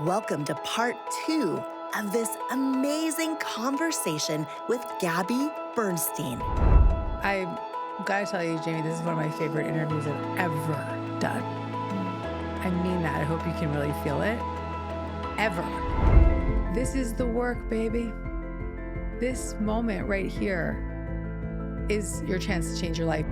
Welcome to part 2 of this amazing conversation with Gabby Bernstein. I gotta tell you, Jamie, this is one of my favorite interviews I've ever done. I mean that. I hope you can really feel it. Ever. This is the work, baby. This moment right here is your chance to change your life.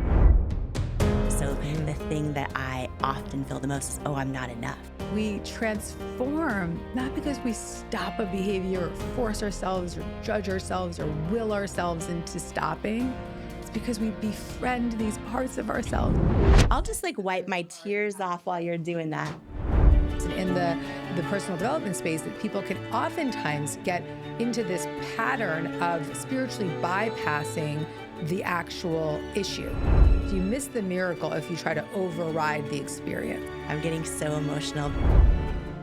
So the thing that I often feel the most is, I'm not enough. We transform, not because we stop a behavior or force ourselves or judge ourselves or will ourselves into stopping. It's because we befriend these parts of ourselves. I'll just wipe my tears off while you're doing that. In the personal development space, that people can oftentimes get into this pattern of spiritually bypassing the actual issue. You miss the miracle if you try to override the experience. I'm getting so emotional.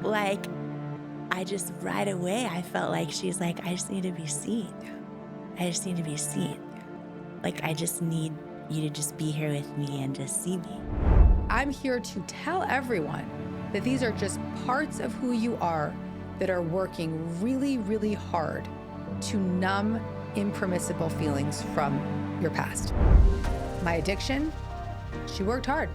I just right away, I felt like she's like, I just need to be seen. I just need to be seen. I just need you to just be here with me and just see me. I'm here to tell everyone that these are just parts of who you are that are working really, really hard to numb impermissible feelings from your past. My addiction, she worked hard.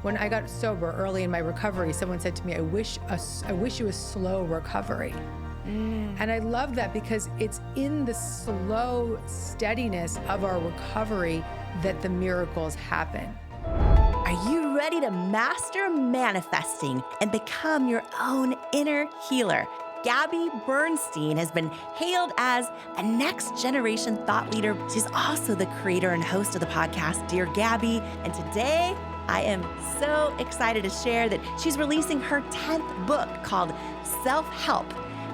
When I got sober early in my recovery, someone said to me, I wish it was slow recovery. And I love that because it's in the slow steadiness of our recovery that the miracles happen. Are you ready to master manifesting and become your own inner healer? Gabby Bernstein has been hailed as a next-generation thought leader. She's also the creator and host of the podcast, Dear Gabby. And today, I am so excited to share that she's releasing her 10th book called Self-Help.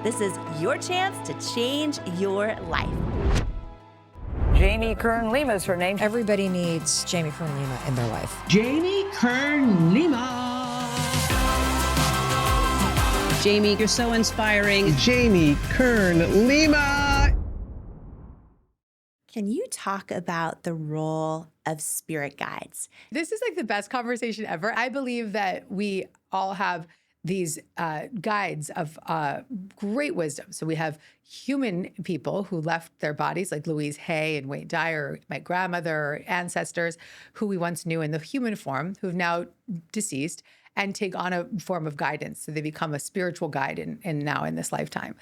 This is your chance to change your life. Jamie Kern Lima is her name. Everybody needs Jamie Kern Lima in their life. Jamie Kern Lima. Jamie, you're so inspiring. Jamie Kern Lima. Can you talk about the role of spirit guides? This is the best conversation ever. I believe that we all have these guides of great wisdom. So we have human people who left their bodies, like Louise Hay and Wayne Dyer, my grandmother, ancestors, who we once knew in the human form, who've now deceased, and take on a form of guidance. So they become a spiritual guide in now in this lifetime.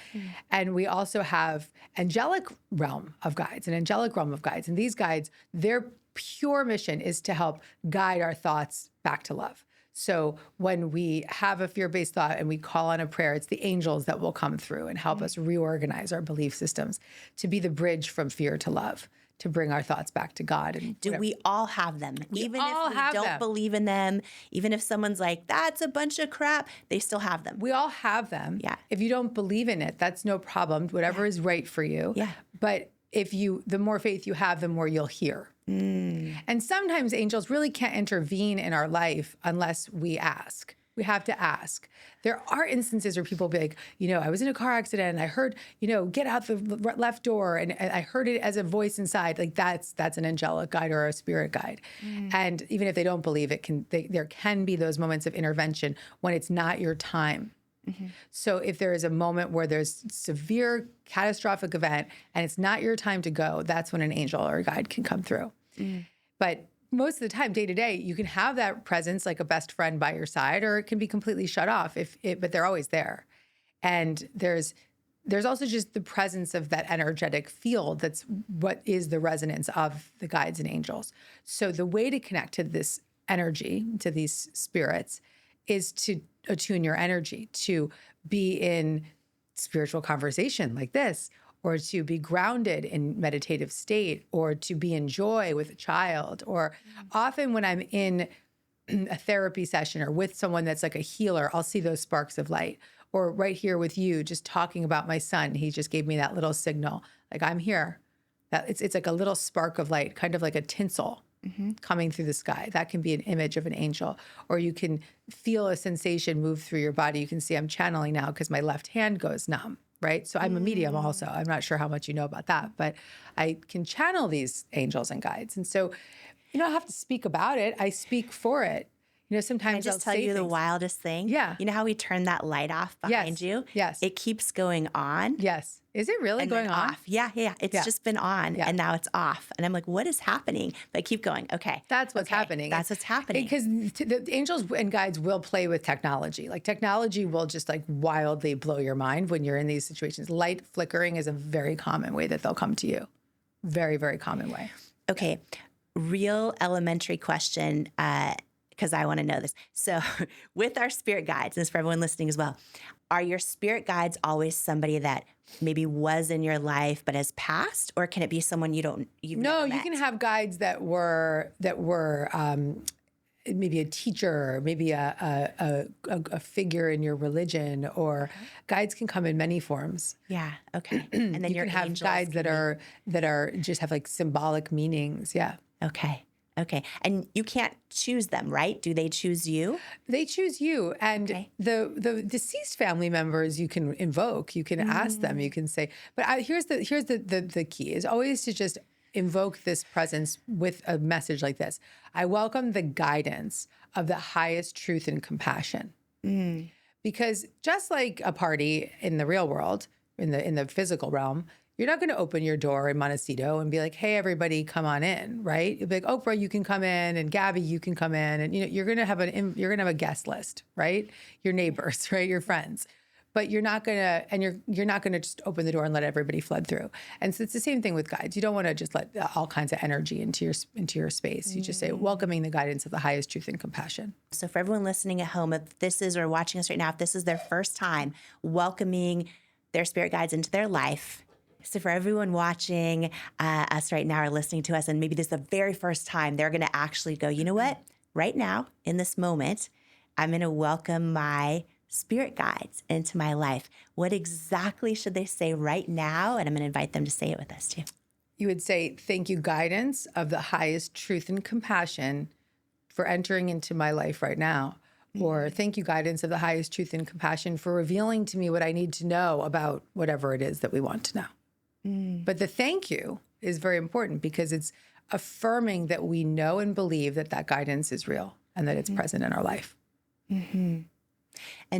And we also have an angelic realm of guides. And these guides, their pure mission is to help guide our thoughts back to love. So when we have a fear-based thought and we call on a prayer, it's the angels that will come through and help us reorganize our belief systems to be the bridge from fear to love, to bring our thoughts back to God. And do we all have them? Even if we don't believe in them, even if someone's like, that's a bunch of crap, they still have them. We all have them. Yeah. If you don't believe in it, that's no problem. Whatever is right for you. Yeah. But the more faith you have, the more you'll hear. And sometimes angels really can't intervene in our life unless we ask. We have to ask. There are instances where people be like, I was in a car accident and I heard, get out the left door, and I heard it as a voice inside. That's an angelic guide or a spirit guide. And even if they don't believe it, there can be those moments of intervention when it's not your time. So if there is a moment where there's severe catastrophic event and it's not your time to go, that's when an angel or a guide can come through. But most of the time, day to day, you can have that presence like a best friend by your side, or it can be completely shut off but they're always there. And there's also just the presence of that energetic field. That's what is the resonance of the guides and angels. So the way to connect to this energy, to these spirits, is to attune your energy, to be in spiritual conversation like this, or to be grounded in meditative state, or to be in joy with a child. Or often when I'm in a therapy session or with someone that's like a healer, I'll see those sparks of light. Or right here with you, just talking about my son, he just gave me that little signal, like I'm here. That it's like a little spark of light, kind of like a tinsel. Coming through the sky. That can be an image of an angel. Or you can feel a sensation move through your body. You can see I'm channeling now because my left hand goes numb, right? So I'm a medium also. I'm not sure how much you know about that, but I can channel these angels and guides. And so you don't have to speak about it. I speak for it. You know, Can I sometimes just they'll tell say you the things. wildest thing? Yeah. You know how we turn that light off behind you? Yes. It keeps going on. Yes. Is it really And going then on? off. Yeah. It's Yeah. just been on Yeah. and now it's off. And I'm like, what is happening? But I keep going. Okay. That's what's okay, happening. That's what's happening. Because the angels and guides will play with technology. Like technology will just like wildly blow your mind when you're in these situations. Light flickering is a very common way that they'll come to you. Very, very common way. Okay. Real elementary question, because I want to know this. So with our spirit guides, and this is for everyone listening as well, are your spirit guides always somebody that maybe was in your life but has passed, or can it be someone you've No, never you met? can have guides that were maybe a teacher, maybe a figure in your religion, or guides can come in many forms. Yeah. Okay. And then You your can have angels guides can that are just have like symbolic meanings. Yeah. Okay. And you can't choose them, right? Do they choose you? They choose you, and Okay. the deceased family members you can invoke. You can ask them. You can say, but here's the key is always to just invoke this presence with a message like this. I welcome the guidance of the highest truth and compassion. Because just like a party in the real world, in the physical realm, you're not going to open your door in Montecito and be like, "Hey, everybody, come on in," right? You'll be like, "Oprah, you can come in," and Gabby, you can come in, and you're going to have a guest list, right? Your neighbors, right? Your friends, but you're not going to just open the door and let everybody flood through. And so it's the same thing with guides. You don't want to just let all kinds of energy into your space. You just say, welcoming the guidance of the highest truth and compassion. So for everyone listening at home, if this is or watching us right now, if this is their first time welcoming their spirit guides into their life. So for everyone watching us right now or listening to us, and maybe this is the very first time, they're going to actually go, you know what? Right now, in this moment, I'm going to welcome my spirit guides into my life. What exactly should they say right now? And I'm going to invite them to say it with us too. You would say, "Thank you, guidance of the highest truth and compassion for entering into my life right now." Or, "Thank you, guidance of the highest truth and compassion for revealing to me what I need to know about whatever it is that we want to know." But the thank you is very important because it's affirming that we know and believe that that guidance is real and that it's present in our life. And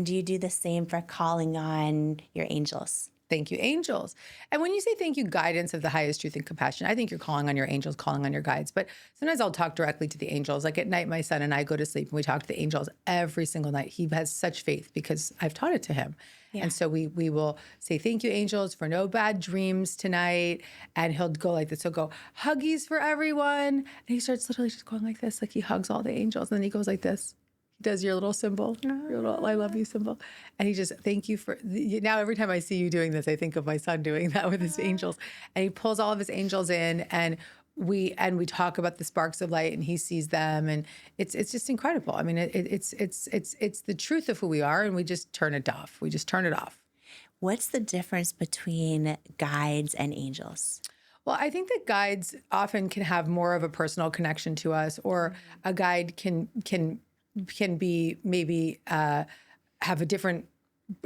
do you do the same for calling on your angels? Thank you, angels. And when you say thank you, guidance of the highest truth and compassion, I think you're calling on your angels, calling on your guides. But sometimes I'll talk directly to the angels. Like at night, my son and I go to sleep and we talk to the angels every single night. He has such faith because I've taught it to him. Yeah. And so we will say, "Thank you, angels, for no bad dreams tonight." And he'll go like this. He'll go, "Huggies for everyone." And he starts literally just going like this, like he hugs all the angels. And then he goes like this. He does your little symbol, your little "I love you" symbol. And he just, "Thank you for," now every time I see you doing this, I think of my son doing that with his angels. And he pulls all of his angels in and we talk about the sparks of light and he sees them. And it's just incredible. I mean, it's the truth of who we are and we just turn it off. We just turn it off. Can the difference between guides and angels? Well, I think that guides often can have more of a personal connection to us, or a guide can be maybe have a different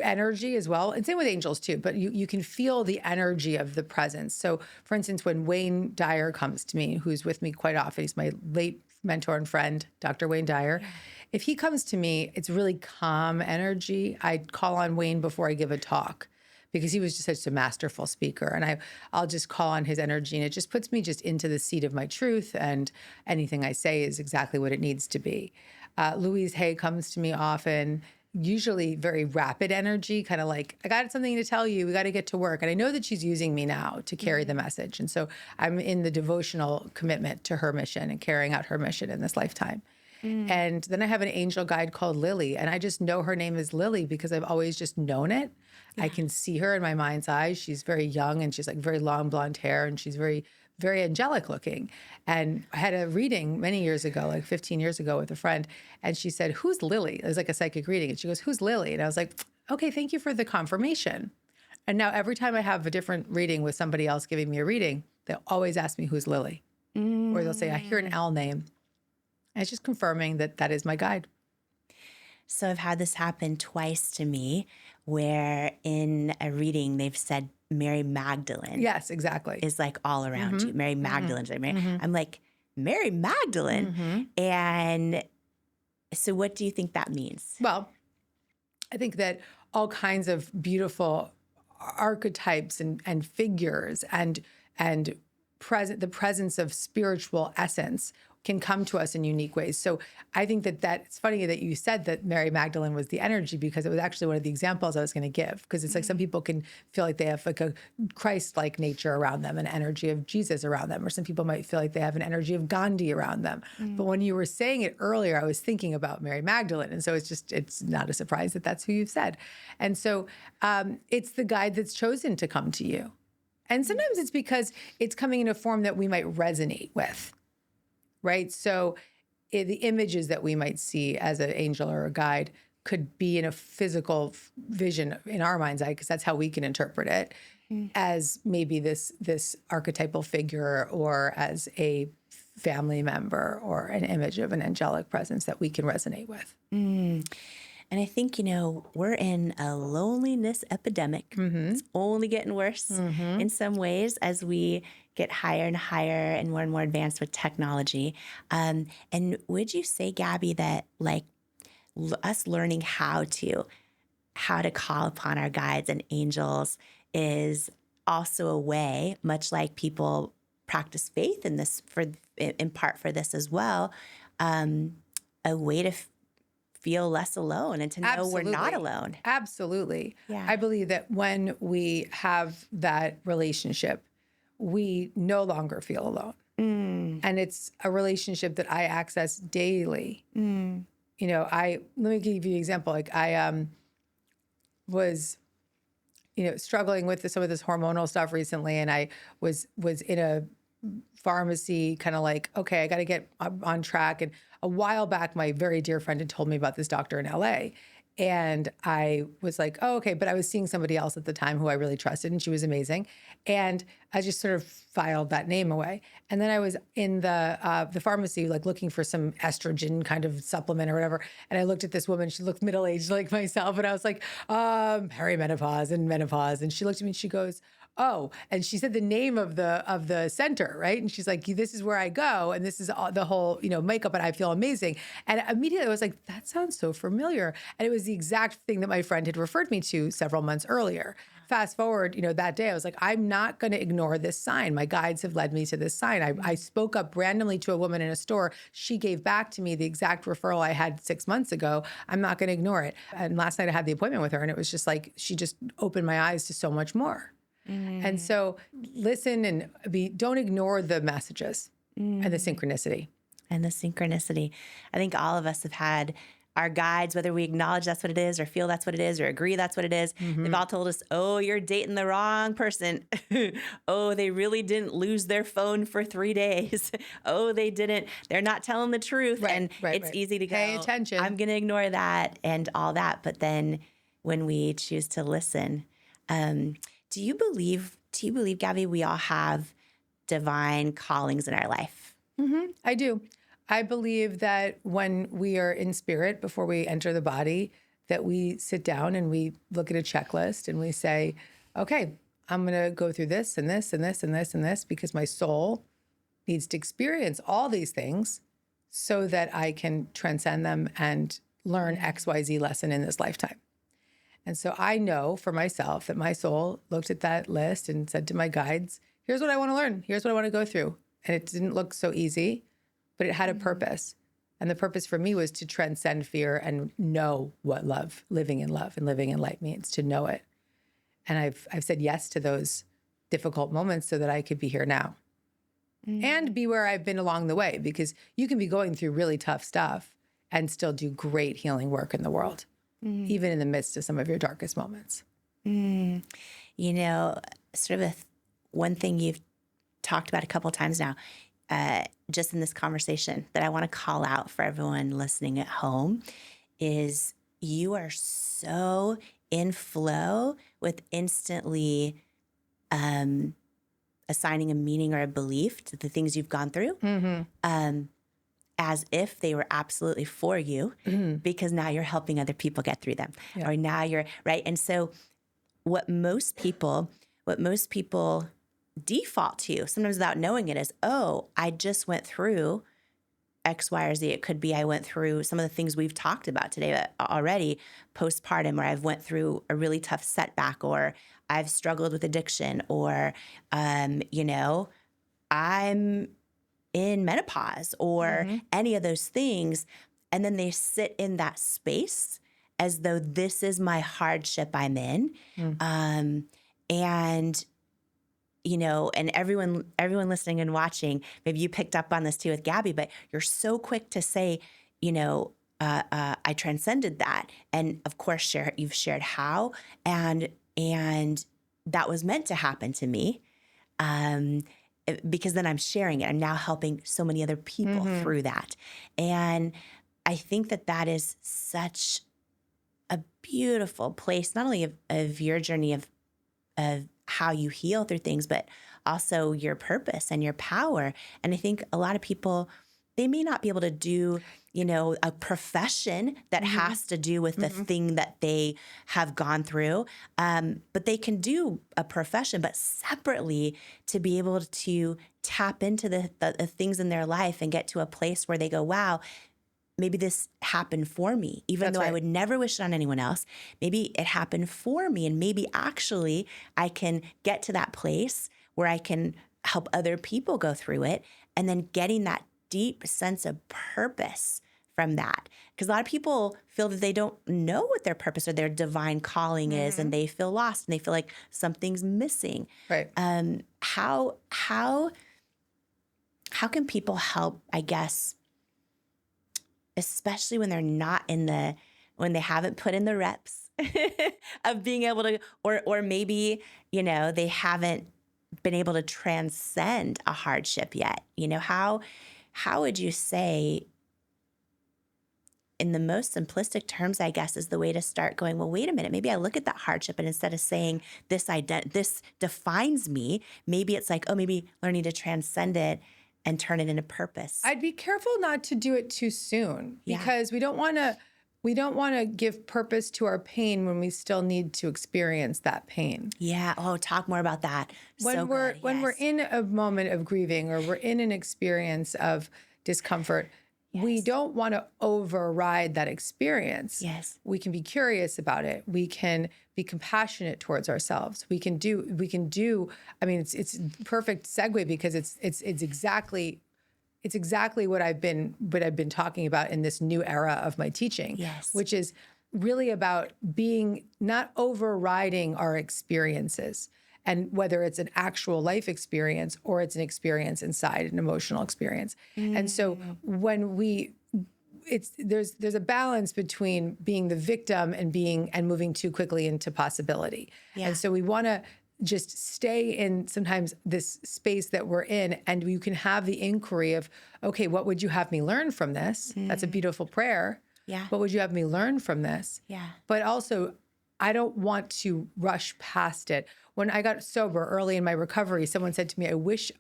energy as well. And same with angels too, but you can feel the energy of the presence. So for instance, when Wayne Dyer comes to me, who's with me quite often, he's my late mentor and friend, Dr. Wayne Dyer. Yeah. If he comes to me, it's really calm energy. I call on Wayne before I give a talk because he was just such a masterful speaker. And I'll just call on his energy and it just puts me just into the seat of my truth. And anything I say is exactly what it needs to be. Louise Hay comes to me often, usually very rapid energy, kind of like, "I got something to tell you. We got to get to work." And I know that she's using me now to carry the message. And so I'm in the devotional commitment to her mission and carrying out her mission in this lifetime. And then I have an angel guide called Lily. And I just know her name is Lily because I've always just known it. Yeah. I can see her in my mind's eye. She's very young and she's like very long blonde hair and she's very, very angelic looking. And I had a reading many years ago, like 15 years ago with a friend. And she said, "Who's Lily?" It was like a psychic reading. And she goes, "Who's Lily?" And I was like, "Okay, thank you for the confirmation." And now every time I have a different reading with somebody else giving me a reading, they'll always ask me, "Who's Lily?" Or they'll say, "I hear an L name." And it's just confirming that that is my guide. So I've had this happen twice to me where in a reading they've said Mary Magdalene. Yes, exactly. Is like all around you. Mary Magdalene. I'm like, Mary Magdalene? And So what do you think that means? Well, I think that all kinds of beautiful archetypes and figures and the presence of spiritual essence can come to us in unique ways. So I think that it's funny that you said that Mary Magdalene was the energy, because it was actually one of the examples I was going to give. Because it's like some people can feel like they have like a Christ-like nature around them, an energy of Jesus around them, or some people might feel like they have an energy of Gandhi around them. But when you were saying it earlier, I was thinking about Mary Magdalene, and so it's not a surprise that that's who you've said. And so it's the guide that's chosen to come to you. And sometimes it's because it's coming in a form that we might resonate with, right? So the images that we might see as an angel or a guide could be in a physical vision in our mind's eye, because that's how we can interpret it, as maybe this archetypal figure, or as a family member, or an image of an angelic presence that we can resonate with. And I think, we're in a loneliness epidemic. It's only getting worse in some ways as we get higher and higher and more advanced with technology. And would you say, Gabby, that like us learning how to call upon our guides and angels is also a way, much like people practice faith in this in part for this as well, a way to feel less alone and to know we're not alone. Absolutely. Yeah. I believe that when we have that relationship, we no longer feel alone. And it's a relationship that I access daily. Let me give you an example. Like I was, struggling with some of this hormonal stuff recently, and I was in a pharmacy, kind of like, okay, I got to get on track. And a while back, my very dear friend had told me about this doctor in LA. And I was like, oh, okay. But I was seeing somebody else at the time who I really trusted, and she was amazing. And I just sort of filed that name away. And then I was in the pharmacy, like looking for some estrogen kind of supplement or whatever. And I looked at this woman. She looked middle-aged like myself. And I was like, perimenopause and menopause. And she looked at me and she goes, oh, and she said the name of the center, right? And she's like, this is where I go, and this is all, the whole, makeup, and I feel amazing. And immediately I was like, that sounds so familiar. And it was the exact thing that my friend had referred me to several months earlier. Fast forward, that day, I was like, I'm not going to ignore this sign. My guides have led me to this sign. I spoke up randomly to a woman in a store. She gave back to me the exact referral I had 6 months ago. I'm not going to ignore it. And last night I had the appointment with her, and it was just like, she just opened my eyes to so much more. And so listen and don't ignore the messages and the synchronicity. And the synchronicity. I think all of us have had our guides, whether we acknowledge that's what it is, or feel that's what it is, or agree that's what it is. They've all told us, oh, you're dating the wrong person. Oh, they really didn't lose their phone for 3 days. Oh, they're not telling the truth. Right, it's easy to go, pay attention. I'm going to ignore that and all that. But then when we choose to listen, do you believe, Gabby, we all have divine callings in our life? I do. I believe that when we are in spirit, before we enter the body, that we sit down and we look at a checklist and we say, okay, I'm going to go through this and this and this and this and this, because my soul needs to experience all these things so that I can transcend them and learn XYZ lesson in this lifetime. And so I know for myself that my soul looked at that list and said to my guides, here's what I want to learn. Here's what I want to go through. And it didn't look so easy, but it had a purpose. And the purpose for me was to transcend fear and know what living in love and living in light means, to know it. And I've said yes to those difficult moments so that I could be here now and be where I've been along the way, because you can be going through really tough stuff and still do great healing work in the world. Even in the midst of some of your darkest moments. Sort of one thing you've talked about a couple of times now, just in this conversation, that I want to call out for everyone listening at home, is you are so in flow with instantly assigning a meaning or a belief to the things you've gone through. As if they were absolutely for you, because now you're helping other people get through them. Or now you're, right? And so what most people default to, sometimes without knowing it, is, oh, I just went through X, Y, or Z. It could be I went through some of the things we've talked about today already, postpartum, or I've went through a really tough setback, or I've struggled with addiction, or, you know, I'm in menopause, or any of those things. And then they sit in that space as though this is my hardship I'm in. And, you know, and everyone listening and watching, maybe you picked up on this too with Gabby, but you're so quick to say, you know, I transcended that. And of course, you've shared how, and that was meant to happen to me. Because then I'm sharing it. I'm now helping so many other people through that. And I think that is such a beautiful place, not only of your journey of how you heal through things, but also your purpose and your power. And I think a lot of people, they may not be able to do, you know, a profession that has to do with the thing that they have gone through, but they can do a profession, but separately to be able to tap into the things in their life and get to a place where they go, wow, maybe this happened for me, even though I would never wish it on anyone else. Maybe it happened for me, and maybe actually I can get to that place where I can help other people go through it, and then getting that deep sense of purpose from that. Because a lot of people feel that they don't know what their purpose or their divine calling is, and they feel lost and they feel like something's missing. Right. How can people help, I guess, especially when they're not when they haven't put in the reps of being able to, or maybe, you know, they haven't been able to transcend a hardship yet. You know, how would you say, in the most simplistic terms, I guess, is the way to start going, well, wait a minute, maybe I look at that hardship, and instead of saying this defines me, maybe it's like, oh, maybe learning to transcend it and turn it into purpose. I'd be careful not to do it too soon, because we don't want to give purpose to our pain when we still need to experience that pain. Yeah. Oh, talk more about that. When we're in a moment of grieving, or we're in an experience of discomfort, we don't want to override that experience. Yes. We can be curious about it. We can be compassionate towards ourselves. We can do, I mean, it's perfect segue, because it's exactly what I've been talking about in this new era of my teaching. Yes. Which is really about not overriding our experiences. And whether it's an actual life experience or it's an experience inside, an emotional experience. And so when there's a balance between being the victim and moving too quickly into possibility. Yeah. And so we want to just stay in sometimes this space that we're in, and you can have the inquiry of, okay, what would you have me learn from this? That's a beautiful prayer. Yeah. What would you have me learn from this? Yeah. But also, I don't want to rush past it. When I got sober early in my recovery, someone said to me, I wish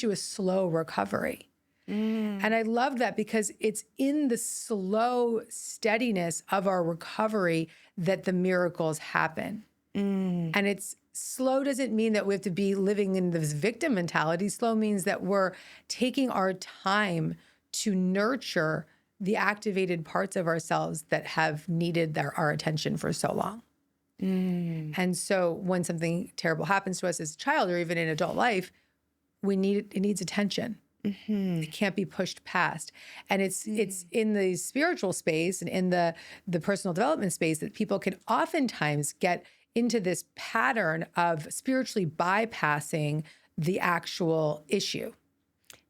you a slow recovery. And I love that, because it's in the slow steadiness of our recovery that the miracles happen. And it's slow doesn't mean that we have to be living in this victim mentality. Slow means that we're taking our time to nurture the activated parts of ourselves that have needed our attention for so long. And so when something terrible happens to us as a child, or even in adult life, it needs attention. It can't be pushed past. And it's in the spiritual space and in the personal development space that people can oftentimes get into this pattern of spiritually bypassing the actual issue.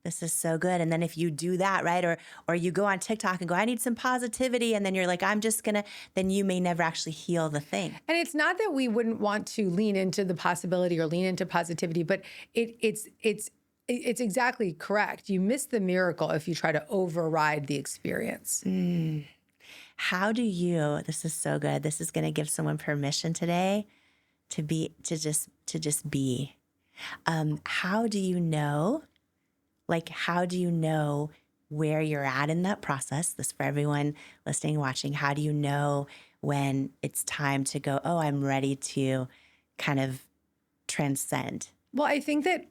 This is so good. And then if you do that, right, or you go on TikTok and go, I need some positivity, and then you're like, then you may never actually heal the thing. And it's not that we wouldn't want to lean into the possibility or lean into positivity, but it's exactly correct. You miss the miracle if you try to override the experience. How do you, this is so good. This is going to give someone permission today to just be. How do you know? How do you know where you're at in that process? This for everyone listening and watching. How do you know when it's time to go, oh, I'm ready to kind of transcend? Well, I think that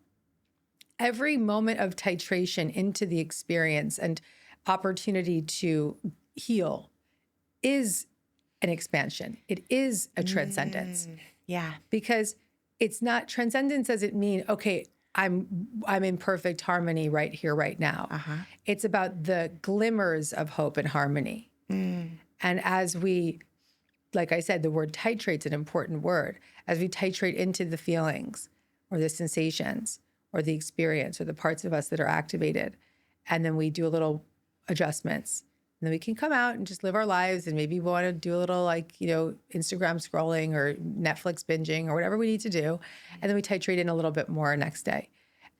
every moment of titration into the experience, and opportunity to heal is an expansion. It is a transcendence. Yeah. Because it's not, transcendence doesn't mean, okay, I'm in perfect harmony right here, right now. It's about the glimmers of hope and harmony. And as we, like I said, the word titrate's an important word. As we titrate into the feelings or the sensations or the experience or the parts of us that are activated, and then we do a little adjustments, and then we can come out and just live our lives, and maybe we want to do a little, like, Instagram scrolling or Netflix binging or whatever we need to do. And then we titrate in a little bit more next day.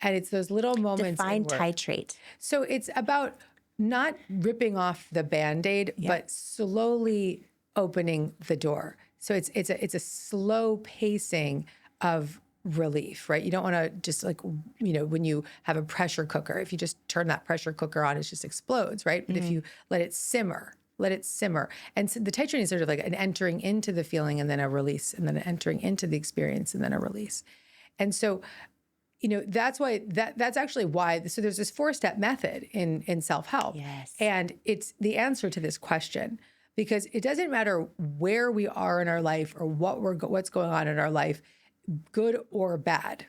And it's those little moments. Define titrate. So it's about not ripping off the Band-Aid, but slowly opening the door. So it's a slow pacing of relief, right? You don't want to just, like, when you have a pressure cooker, if you just turn that pressure cooker on, it just explodes, right? But if you let it simmer. And so the titrating is sort of like an entering into the feeling and then a release, and then entering into the experience and then a release. And so, that's why that's actually why. So there's this 4-step method in self-help. Yes. And it's the answer to this question, because it doesn't matter where we are in our life or what's going on in our life, good or bad.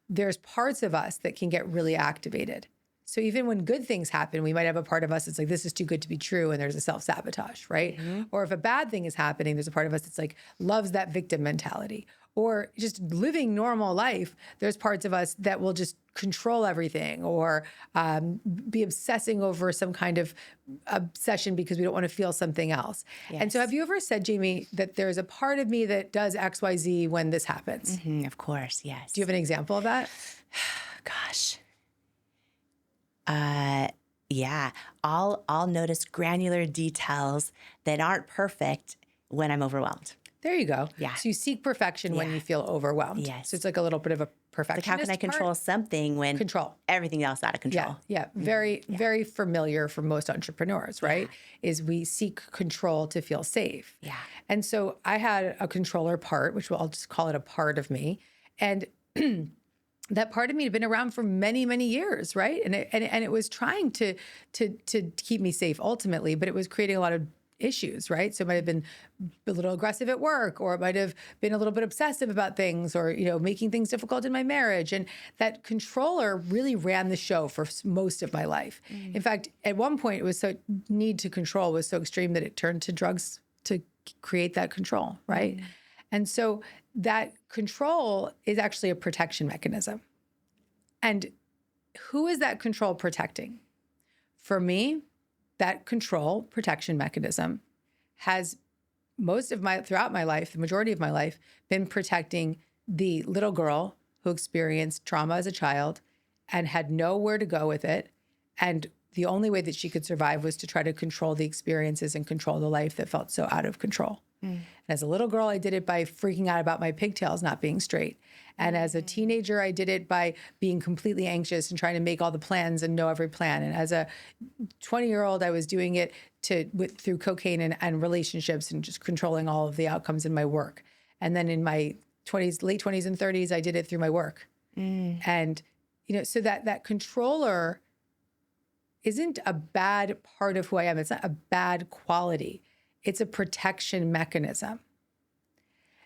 There's parts of us that can get really activated. So even when good things happen, we might have a part of us that's like, this is too good to be true, and there's a self-sabotage, right? Or if a bad thing is happening, there's a part of us that's like, loves that victim mentality. Or just living normal life, there's parts of us that will just control everything, or be obsessing over some kind of obsession because we don't want to feel something else. And so have you ever said, Jamie, that there's a part of me that does X, Y, Z when this happens? Of course, yes. Do you have an example of that? Gosh. Yeah. I'll notice granular details that aren't perfect when I'm overwhelmed. There you go. Yeah. So you seek perfection when you feel overwhelmed. Yes. So it's like a little bit of a perfectionist Like, how can I control part? something when everything else out of control? Yeah. Very familiar for most entrepreneurs, right? Is we seek control to feel safe. Yeah. And so I had a controller part, which I'll just call it a part of me. And that part of me had been around for many, many years, right? And it was trying to keep me safe ultimately, but it was creating a lot of issues, right? So it might have been a little aggressive at work, or it might have been a little bit obsessive about things, or, making things difficult in my marriage. And that controller really ran the show for most of my life. In fact, at one point, it was so need to control was so extreme that it turned to drugs to create that control, right? And so that control is actually a protection mechanism. And who is that control protecting? For me, that control protection mechanism has throughout my life, the majority of my life, been protecting the little girl who experienced trauma as a child and had nowhere to go with it. And the only way that she could survive was to try to control the experiences and control the life that felt so out of control. And as a little girl, I did it by freaking out about my pigtails not being straight. And as a teenager, I did it by being completely anxious and trying to make all the plans and know every plan. And as a 20-year-old, I was doing it through cocaine and relationships and just controlling all of the outcomes in my work. And then in my late 20s and 30s, I did it through my work. And, so that controller isn't a bad part of who I am. It's not a bad quality. It's a protection mechanism.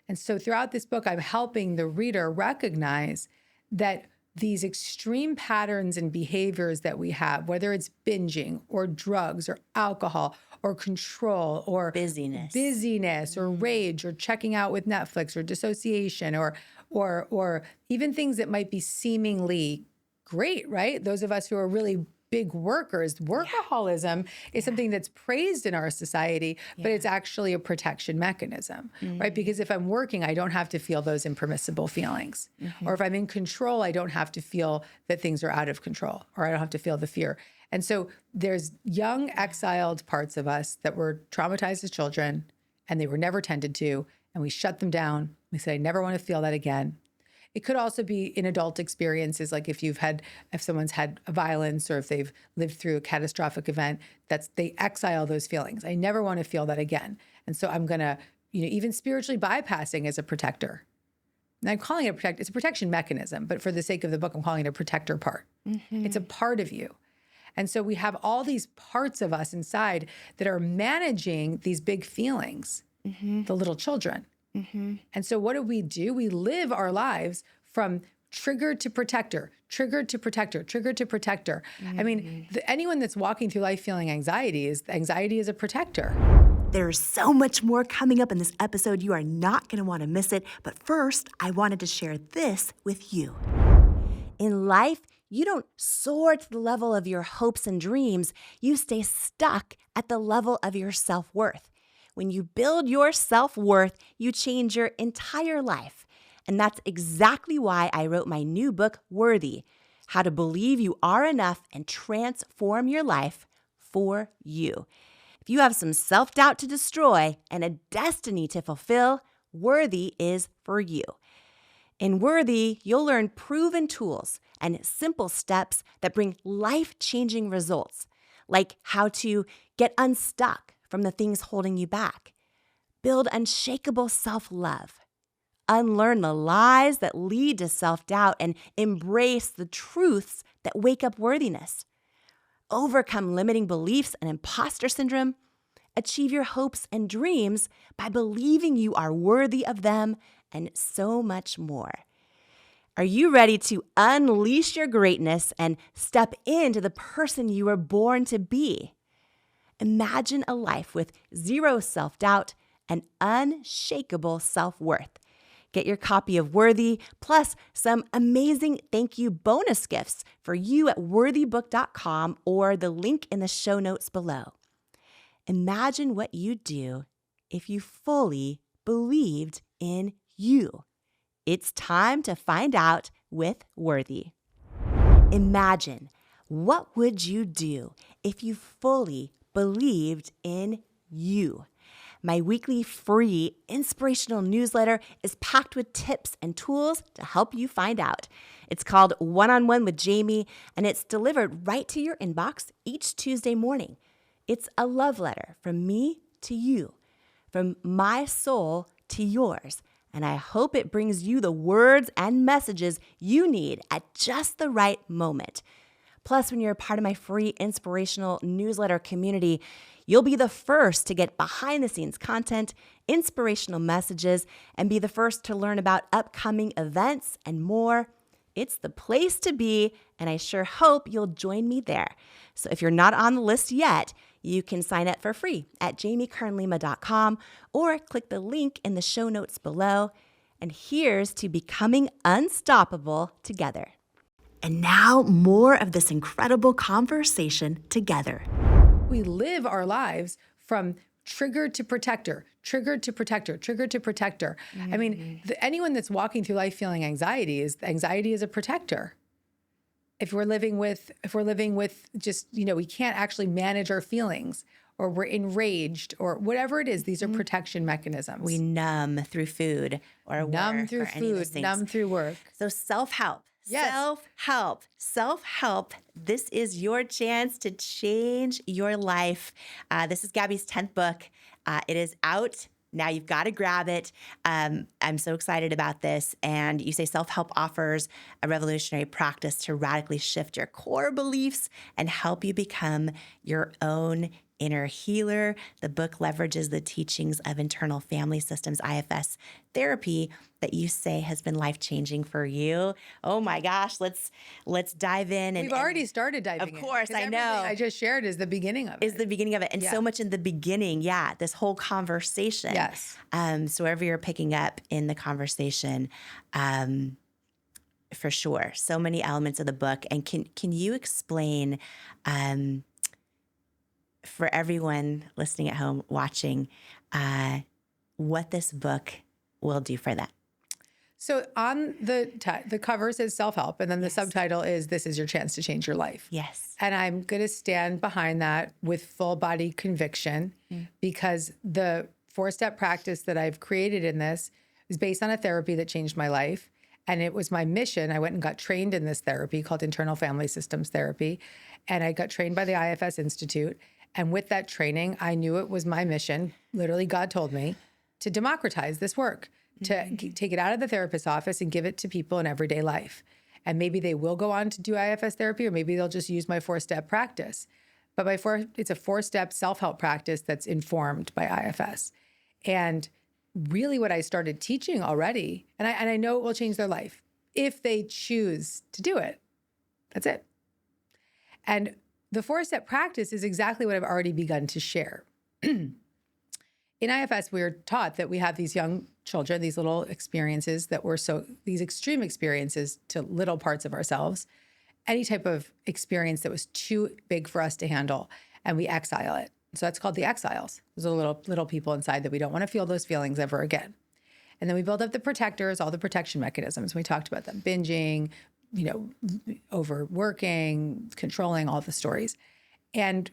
And so throughout this book, I'm helping the reader recognize that these extreme patterns and behaviors that we have, whether it's binging or drugs or alcohol or control or busyness or rage or checking out with Netflix or dissociation or even things that might be seemingly great, right? Those of us who are really big workers, workaholism is something that's praised in our society, but it's actually a protection mechanism, right? Because if I'm working, I don't have to feel those impermissible feelings. Or if I'm in control, I don't have to feel that things are out of control, or I don't have to feel the fear. And so there's young exiled parts of us that were traumatized as children, and they were never tended to, and we shut them down. We said, I never want to feel that again. It could also be in adult experiences, like if someone's had a violence or if they've lived through a catastrophic event, they exile those feelings. I never want to feel that again. And so I'm going to, even spiritually bypassing as a protector. And I'm calling it it's a protection mechanism, but for the sake of the book, I'm calling it a protector part. It's a part of you. And so we have all these parts of us inside that are managing these big feelings, the little children. And so what do? We live our lives from trigger to protector, trigger to protector, trigger to protector. I mean, anyone that's walking through life feeling anxiety is a protector. There's so much more coming up in this episode. You are not going to want to miss it. But first, I wanted to share this with you. In life, you don't soar to the level of your hopes and dreams. You stay stuck at the level of your self-worth. When you build your self-worth, you change your entire life. And that's exactly why I wrote my new book, Worthy: How to Believe You Are Enough and Transform Your Life for You. If you have some self-doubt to destroy and a destiny to fulfill, Worthy is for you. In Worthy, you'll learn proven tools and simple steps that bring life-changing results, like how to get unstuck from the things holding you back, build unshakable self-love, unlearn the lies that lead to self-doubt, and embrace the truths that wake up worthiness, overcome limiting beliefs and imposter syndrome, achieve your hopes and dreams by believing you are worthy of them, and so much more. Are you ready to unleash your greatness and step into the person you were born to be? Imagine a life with zero self-doubt and unshakable self-worth. Get your copy of Worthy, plus some amazing thank you bonus gifts for you at worthybook.com or the link in the show notes below. Imagine what you'd do if you fully believed in you. It's time to find out with Worthy. Imagine, what would you do if you fully believed in you? My weekly free inspirational newsletter is packed with tips and tools to help you find out. It's called One-on-One with Jamie, and it's delivered right to your inbox each Tuesday morning. It's a love letter from me to you, from my soul to yours, and I hope it brings you the words and messages you need at just the right moment. Plus, when you're a part of my free inspirational newsletter community, you'll be the first to get behind-the-scenes content, inspirational messages, and be the first to learn about upcoming events and more. It's the place to be, and I sure hope you'll join me there. So if you're not on the list yet, you can sign up for free at jamiekernlima.com or click the link in the show notes below. And here's to becoming unstoppable together. And now, more of this incredible conversation together. We live our lives from trigger to protector, trigger to protector, trigger to protector. I mean, anyone that's walking through life feeling anxiety is a protector. If we're living with just, we can't actually manage our feelings, or we're enraged, or whatever it is, these are protection mechanisms. We numb through food or numb work through or any of those food, things. numb through work. So self-help. Yes. Self-help. This is your chance to change your life. This is Gabby's 10th book. It is out. Now you've got to grab it. I'm so excited about this. And you say self-help offers a revolutionary practice to radically shift your core beliefs and help you become your own inner healer. The book leverages the teachings of internal family systems, IFS therapy, that you say has been life-changing for you. Oh my gosh, let's dive in. We've already started diving in. Of course, I know. I just shared is the beginning of it. Is the beginning of it. And Yeah. so much in the beginning, this whole conversation. Yes. So wherever you're picking up in the conversation, for sure, so many elements of the book. And can you explain, for everyone listening at home, watching, what this book will do for them? So on the cover says self-help, and then the subtitle is "This is your chance to change your life." Yes. And I'm going to stand behind that with full body conviction, because the 4-step practice that I've created in this is based on a therapy that changed my life. And it was my mission. I went and got trained in this therapy called internal family systems therapy. And I got trained by the IFS Institute. And with that training, I knew it was my mission. Literally, God told me to democratize this work, to take it out of the therapist's office and give it to people in everyday life. And maybe they will go on to do IFS therapy, or maybe they'll just use my 4-step practice. But it's a 4-step self-help practice that's informed by IFS. And really what I started teaching already, and I know it will change their life if they choose to do it. That's it. And the 4-step practice is exactly what I've already begun to share. In IFS, we're taught that we have these young children, these little experiences these extreme experiences to little parts of ourselves, any type of experience that was too big for us to handle, and we exile it. So that's called the exiles. Those are little people inside that we don't want to feel those feelings ever again. And then we build up the protectors, all the protection mechanisms. We talked about them, binging, overworking, controlling, all the stories. And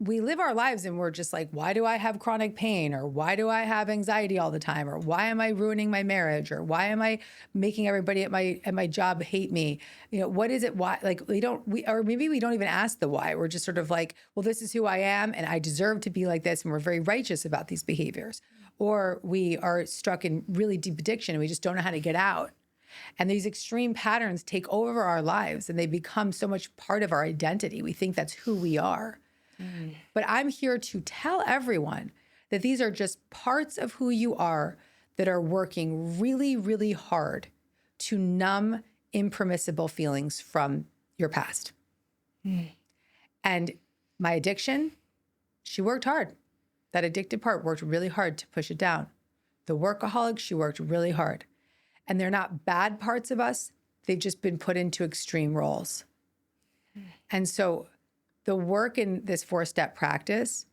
we live our lives and we're just like, why do I have chronic pain? Or why do I have anxiety all the time? Or why am I ruining my marriage? Or why am I making everybody at my job hate me? What is it? Why? Like or maybe we don't even ask the why. We're just sort of like, well, this is who I am and I deserve to be like this. And we're very righteous about these behaviors. Or we are struck in really deep addiction and we just don't know how to get out. And these extreme patterns take over our lives and they become so much part of our identity. We think that's who we are. But I'm here to tell everyone that these are just parts of who you are that are working really, really hard to numb impermissible feelings from your past. And my addiction, she worked hard. That addicted part worked really hard to push it down. The workaholic, she worked really hard. And they're not bad parts of us. They've just been put into extreme roles. And so the work in this 4-step practice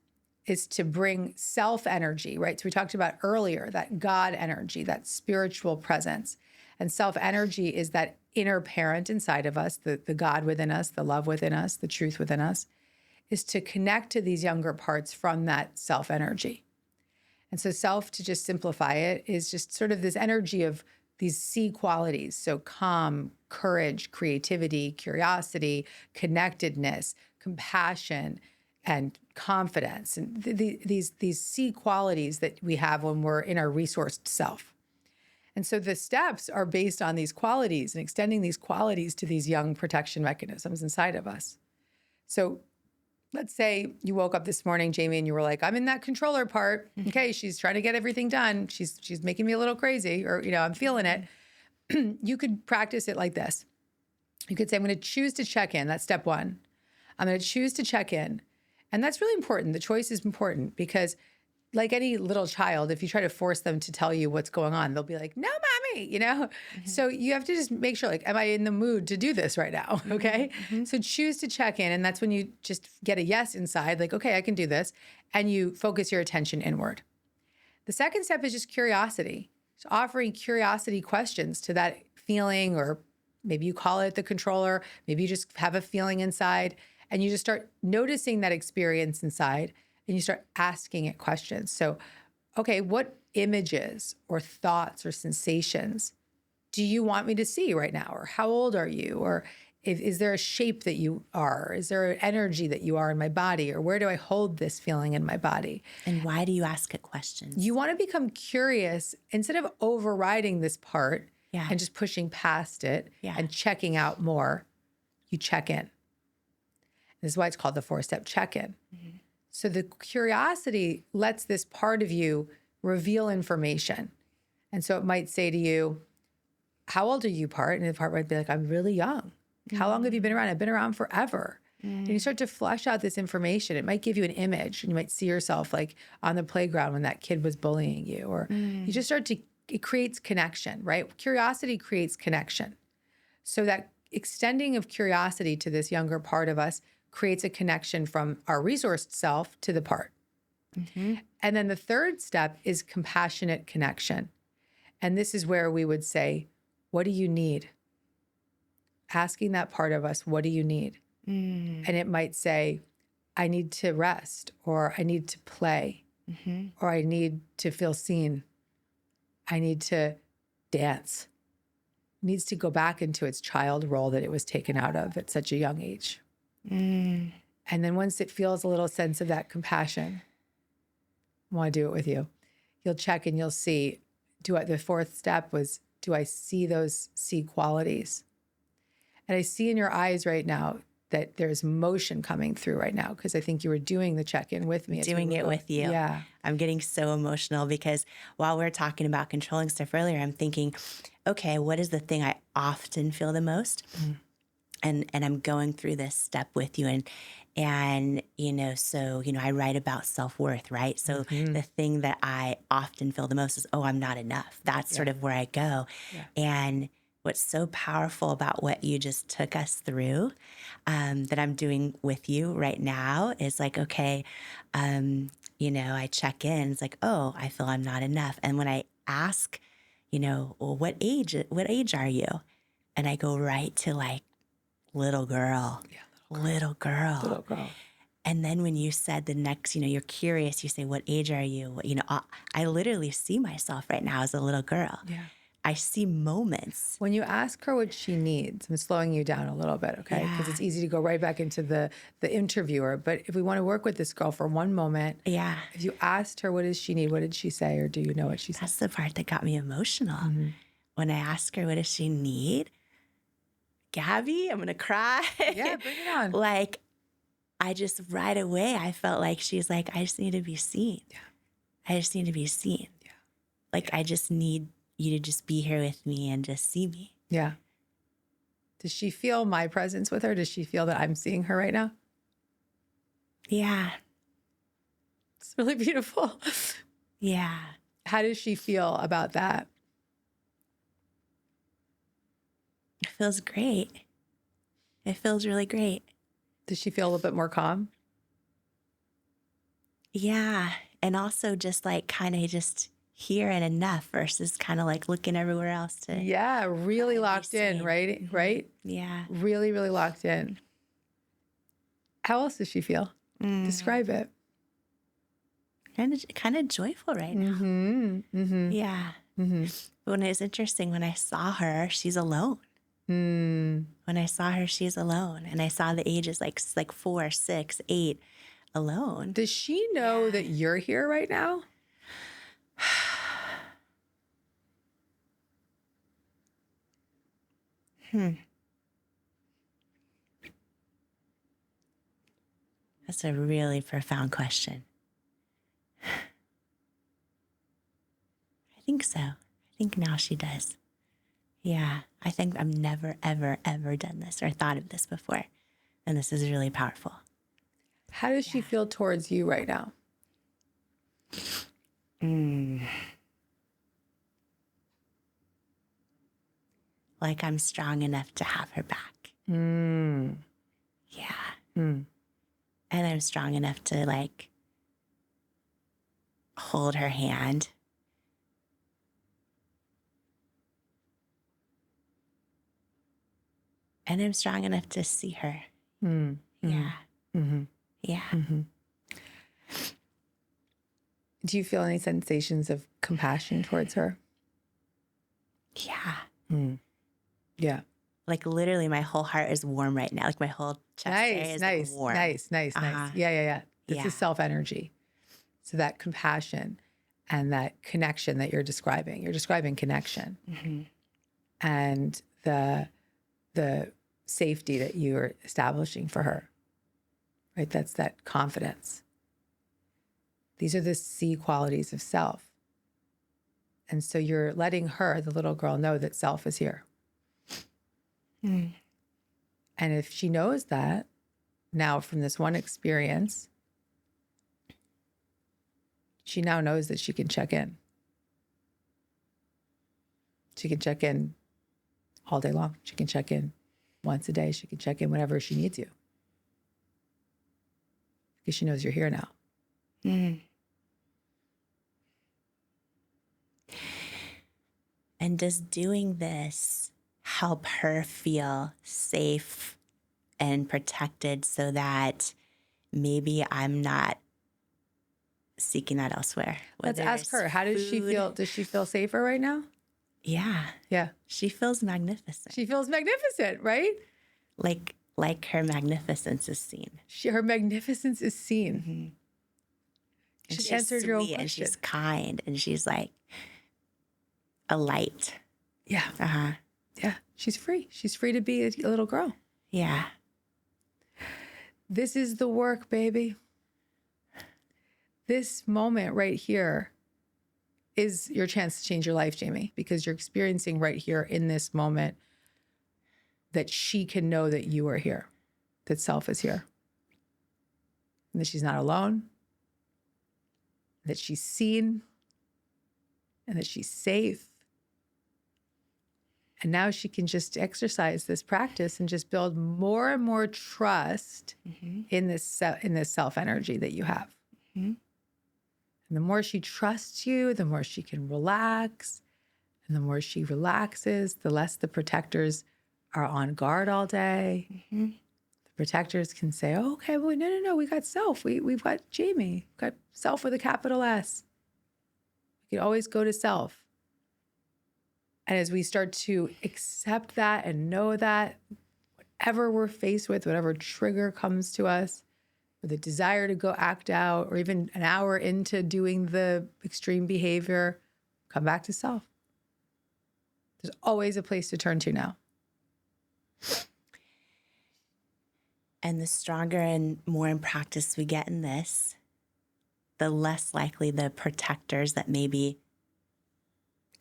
is to bring self-energy, right? So we talked about earlier, that God energy, that spiritual presence. And self-energy is that inner parent inside of us, the God within us, the love within us, the truth within us, is to connect to these younger parts from that self-energy. And so self, to just simplify it, is just sort of this energy of these C qualities. So calm, courage, creativity, curiosity, connectedness, compassion, and confidence. And these C qualities that we have when we're in our resourced self. And so the steps are based on these qualities and extending these qualities to these young protection mechanisms inside of us. So let's say you woke up this morning, Jamie, and you were like, I'm in that controller part. Okay, she's trying to get everything done. She's making me a little crazy, or, I'm feeling it. You could practice it like this. You could say, I'm going to choose to check in. That's step 1. I'm going to choose to check in. And that's really important. The choice is important because like any little child, if you try to force them to tell you what's going on, they'll be like, no, mommy, So you have to just make sure, like, am I in the mood to do this right now? Okay. So choose to check in. And that's when you just get a yes inside, like, okay, I can do this. And you focus your attention inward. The second step is just curiosity. So offering curiosity questions to that feeling, or maybe you call it the controller, maybe you just have a feeling inside and you just start noticing that experience inside. And you start asking it questions. So, okay, what images or thoughts or sensations do you want me to see right now? Or how old are you? Or is there a shape that you are? Is there an energy that you are in my body? Or where do I hold this feeling in my body? And why do you ask it questions? You want to become curious instead of overriding this part and just pushing past it and checking out more. You check in. This is why it's called the 4-step check-in. So the curiosity lets this part of you reveal information. And so it might say to you, how old are you, part? And the part might be like, I'm really young. How long have you been around? I've been around forever. And you start to flesh out this information. It might give you an image and you might see yourself like on the playground when that kid was bullying you, or you just it creates connection, right? Curiosity creates connection. So that extending of curiosity to this younger part of us creates a connection from our resourced self to the part. And then the third step is compassionate connection. And this is where we would say, what do you need? Asking that part of us, what do you need? And it might say, I need to rest, or I need to play, or I need to feel seen. I need to dance. It needs to go back into its child role that it was taken out of at such a young age. And then once it feels a little sense of that compassion, I want to do it with you. You'll check and you'll see, the 4th step was, do I see those C qualities? And I see in your eyes right now that there's motion coming through right now, because I think you were doing the check-in with me. Doing it with you. Yeah. I'm getting so emotional because while we're talking about controlling stuff earlier, I'm thinking, okay, what is the thing I often feel the most? And I'm going through this step with you. And so, I write about self-worth, right? So the thing that I often feel the most is, oh, I'm not enough. That's sort of where I go. Yeah. And what's so powerful about what you just took us through, that I'm doing with you right now is like, okay, I check in. It's like, oh, I feel I'm not enough. And when I ask, well, what age are you? And I go right to like, little girl. Little girl. Little girl. And then when you said the next, you're curious, you say, what age are you? I literally see myself right now as a little girl. Yeah. I see moments. When you ask her what she needs, I'm slowing you down a little bit, okay? Because it's easy to go right back into the interviewer. But if we want to work with this girl for one moment, if you asked her what does she need, what did she say, or do you know what she said? That's the part that got me emotional. When I asked her what does she need, Gabby, I'm going to cry. Yeah, bring it on. Like, I just right away, I felt like she's like, I just need to be seen. Yeah. I just need to be seen. Yeah. Like, I just need you to just be here with me and just see me. Yeah. Does she feel my presence with her? Does she feel that I'm seeing her right now? Yeah. It's really beautiful. Yeah. How does she feel about that? It feels great. It feels really great. Does she feel a little bit more calm? Yeah. And also just like kind of just here and enough versus kind of like looking everywhere else to. Yeah, really locked in, seen. right? Right? Yeah. Really, really locked in. How else does she feel? Describe it. Kind of joyful right now. Yeah. But when it was interesting, when I saw her, she's alone. When I saw her, she's alone. And I saw the ages like 4, 6, 8 alone. Does she know that you're here right now? That's a really profound question. I think so. I think now she does. Yeah. I think I've never, ever, ever done this or thought of this before. And this is really powerful. How does she feel towards you right now? Like I'm strong enough to have her back. Yeah. And I'm strong enough to like hold her hand. And I'm strong enough to see her. Yeah. Yeah. Do you feel any sensations of compassion towards her? Yeah. Yeah. Like literally my whole heart is warm right now. Like my whole chest area is like warm. Nice. Yeah. This is self-energy. So that compassion and that connection that you're describing connection. And the safety that you're establishing for her, right? That's that confidence. These are the C qualities of self. And so you're letting her, the little girl, know that self is here. And if she knows that now from this one experience, she now knows that she can check in. She can check in all day long. She can check in once a day. She can check in whenever she needs you. Because she knows you're here now. And does doing this help her feel safe and protected so that maybe I'm not seeking that elsewhere? Let's ask her. How does she feel? Does she feel safer right now? Yeah. Yeah. She feels magnificent. She feels magnificent, right? Like her magnificence is seen. Her magnificence is seen. And She she's answered your own sweet and question. she's kind and she's like a light. Yeah. Yeah, she's free. She's free to be a little girl. Yeah. This is the work, baby. This moment right here is your chance to change your life, Jamie, because you're experiencing right here in this moment that she can know that you are here, that self is here, and that she's not alone, that she's seen, and that she's safe. And now she can just exercise this practice and just build more and more trust in this self energy that you have. And the more she trusts you, the more she can relax. And the more she relaxes, the less the protectors are on guard all day. The protectors can say, oh, okay, well, no, we got self. We've got Jamie. We've got self with a capital S. We can always go to self. And as we start to accept that and know that, whatever we're faced with, whatever trigger comes to us, or the desire to go act out, or even an hour into doing the extreme behavior, come back to self. There's always a place to turn to now. And the stronger and more in practice we get in this, the less likely the protectors that maybe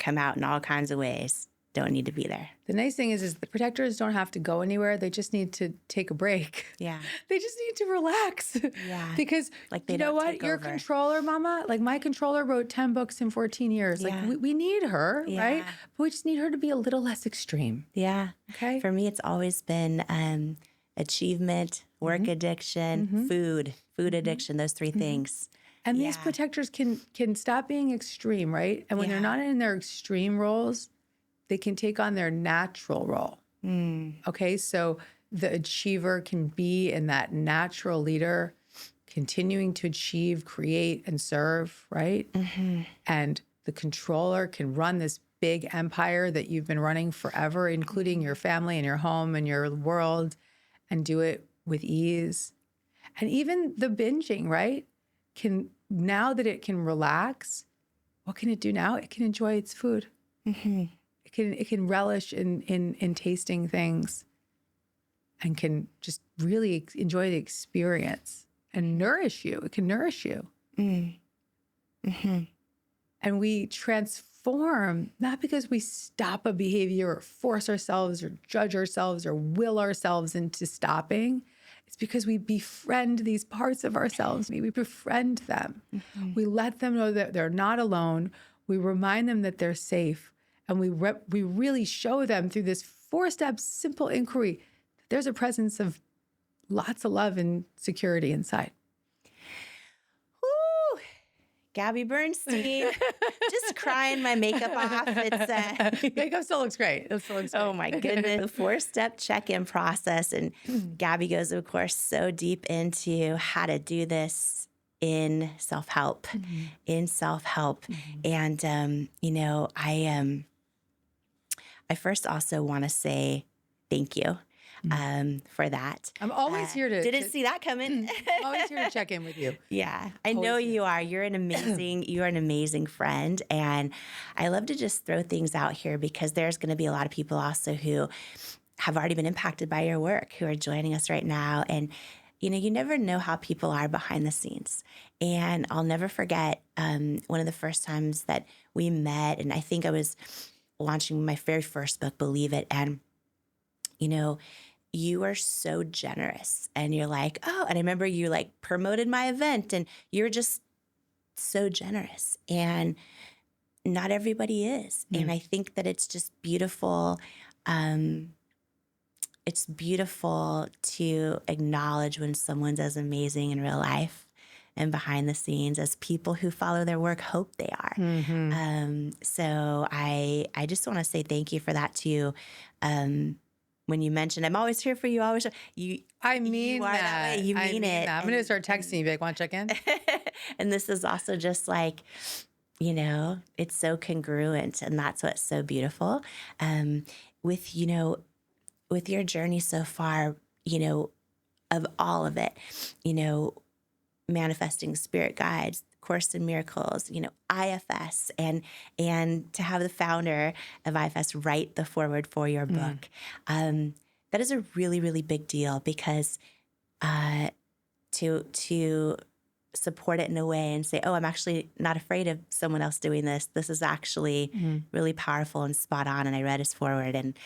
come out in all kinds of ways don't need to be there. The nice thing is the protectors don't have to go anywhere. They just need to take a break. Yeah. They just need to relax. Yeah. Because Like they you know don't what? take Your over. controller, mama, like my controller wrote 10 books in 14 years. Yeah. Like we need her, Yeah. right? But we just need her to be a little less extreme. Yeah. Okay. For me, it's always been achievement, work addiction, food addiction, those three things. And these Yeah. protectors can stop being extreme, right? And when they're not in their extreme roles, they can take on their natural role. Okay, so the achiever can be in that natural leader, continuing to achieve, create, and serve, right? And the controller can run this big empire that you've been running forever, including your family and your home and your world, and do it with ease. And even the binging, right? Now that it can relax, what can it do now? It can enjoy its food. It can relish in tasting things, and can just really enjoy the experience and nourish you. It can nourish you. And we transform, not because we stop a behavior or force ourselves or judge ourselves or will ourselves into stopping. It's because we befriend these parts of ourselves. We befriend them. We let them know that they're not alone. We remind them that they're safe. And we really show them through this 4-step simple inquiry that there's a presence of lots of love and security inside. Woo! Gabby Bernstein, just crying my makeup off. It's Makeup still looks great. It still looks great. oh my goodness, the 4-step check-in process. And Gabby goes, of course, so deep into how to do this in self-help, And, I first also want to say thank you for that. I'm always here to... Didn't see that coming. I'm always here to check in with you. Yeah, I know you are. You're an amazing friend. And I love to just throw things out here because there's going to be a lot of people also who have already been impacted by your work who are joining us right now. And, you never know how people are behind the scenes. And I'll never forget one of the first times that we met. And I think I was launching my very first book, Believe It. And, you are so generous, and you're like, oh, and I remember you like promoted my event, and you're just so generous, and not everybody is. And I think that it's just beautiful. It's beautiful to acknowledge when someone does amazing in real life and behind the scenes, as people who follow their work hope they are. So I just want to say thank you for that too. When you mentioned, I'm always here for you, always. I mean you are that way. You mean it. that. I'm going to start texting you, like, want to check in? And this is also just like, it's so congruent, and that's what's so beautiful. With your journey so far, of all of it, manifesting spirit guides, Course in Miracles, IFS, and to have the founder of IFS write the foreword for your book. That is a really, really big deal because to support it in a way and say, oh, I'm actually not afraid of someone else doing this. This is actually really powerful and spot on. And I read his foreword, and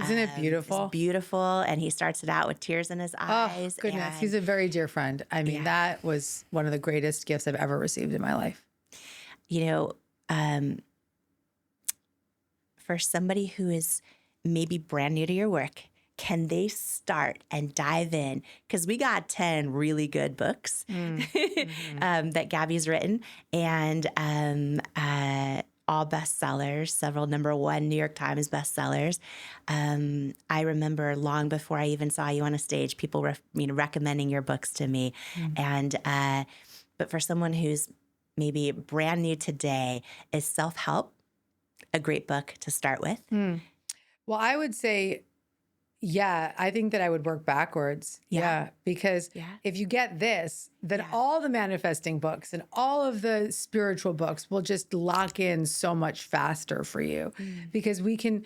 Isn't it beautiful? It's beautiful. And he starts it out with tears in his eyes. Oh, goodness. And, He's a very dear friend. I mean, that was one of the greatest gifts I've ever received in my life. For somebody who is maybe brand new to your work, can they start and dive in? Because we got 10 really good books that Gabby's written, and all bestsellers, several #1 New York Times bestsellers. I remember long before I even saw you on a stage, people were recommending your books to me. And but for someone who's maybe brand new today, is Self-Help a great book to start with? Well, I would say, yeah, I think that I would work backwards. Yeah. Because if you get this, then all the manifesting books and all of the spiritual books will just lock in so much faster for you, because we can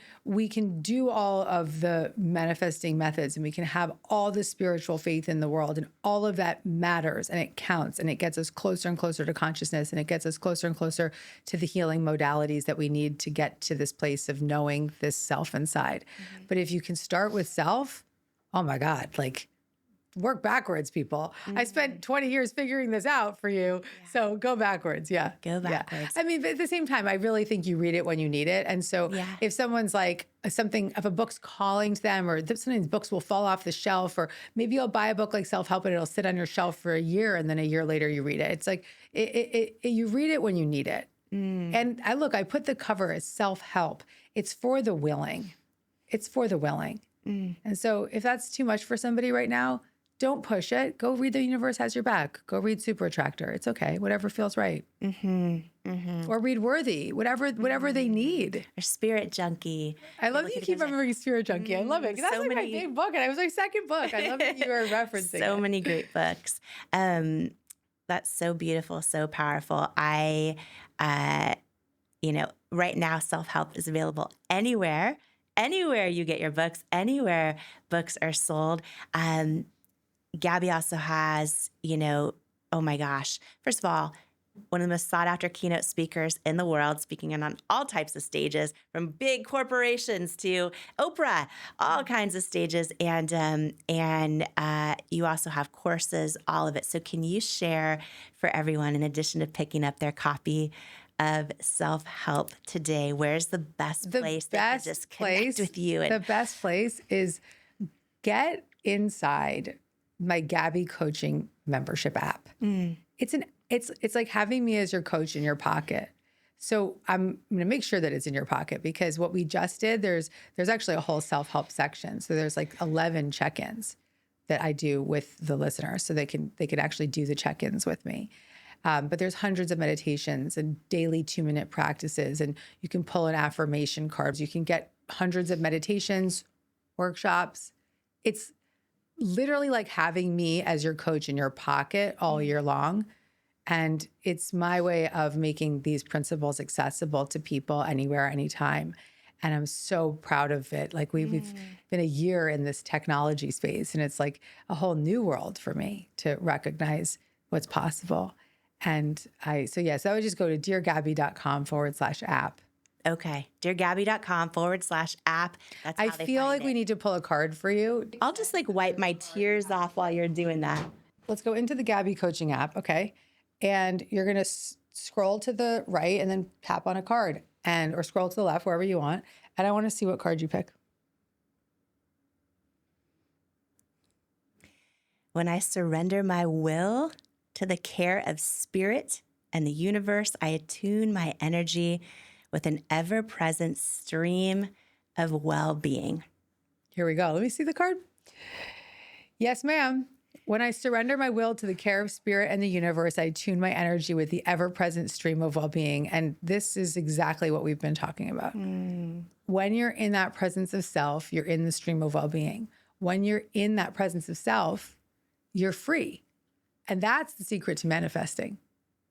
do all of the manifesting methods, and we can have all the spiritual faith in the world, and all of that matters, and it counts, and it gets us closer and closer to consciousness, and it gets us closer and closer to the healing modalities that we need to get to this place of knowing this self inside. But if you can start with self, oh my God, work backwards, people. I spent 20 years figuring this out for you. So go backwards. Yeah. Go backwards. I mean, but at the same time, I really think you read it when you need it. And so if someone's like if a book's calling to them, or sometimes books will fall off the shelf, or maybe you'll buy a book like Self-Help and it'll sit on your shelf for a year, and then a year later you read it. It's like, you read it when you need it. And I put the cover as Self-Help. It's for the willing. It's for the willing. And so if that's too much for somebody right now, don't push it. Go read The Universe Has Your Back. Go read Super Attractor. It's okay. Whatever feels right. Or read Worthy. Whatever they need. Or Spirit Junkie. I love that you keep remembering Spirit Junkie. I love it. That's my favorite book, and it was my second book. I love that you were referencing so many great books. That's so beautiful, so powerful. Right now, Self-Help is available anywhere you get your books, anywhere books are sold. Gabby also has, oh my gosh, first of all, one of the most sought after keynote speakers in the world, speaking on all types of stages, from big corporations to Oprah, all kinds of stages. And you also have courses, all of it. So can you share for everyone, in addition to picking up their copy of Self-Help today, where's the best place that can just connect with you? The best place is get inside my Gabby coaching membership app. It's like having me as your coach in your pocket. So I'm going to make sure that it's in your pocket, because what we just did, there's actually a whole self-help section. So there's 11 check-ins that I do with the listeners, so they could actually do the check-ins with me. But there's hundreds of meditations and daily 2-minute practices, and you can pull an affirmation cards. You can get hundreds of meditations, workshops. It's literally like having me as your coach in your pocket all year long. And it's my way of making these principles accessible to people anywhere, anytime. And I'm so proud of it. We've been a year in this technology space, and it's like a whole new world for me to recognize what's possible. And so I would just go to deargabby.com/app. Okay. deargabby.com/app. That's how I feel like we need to pull a card for you. I'll just wipe my tears off while you're doing that. Let's go into the Gabby coaching app. Okay. And you're going to scroll to the right and then tap on a card, or scroll to the left, wherever you want. And I want to see what card you pick. When I surrender my will to the care of spirit and the universe, I attune my energy with an ever-present stream of well-being. Here we go. Let me see the card. Yes, ma'am. When I surrender my will to the care of spirit and the universe, I tune my energy with the ever-present stream of well-being. And this is exactly what we've been talking about. When you're in that presence of self, you're in the stream of well-being. When you're in that presence of self, you're free. And that's the secret to manifesting.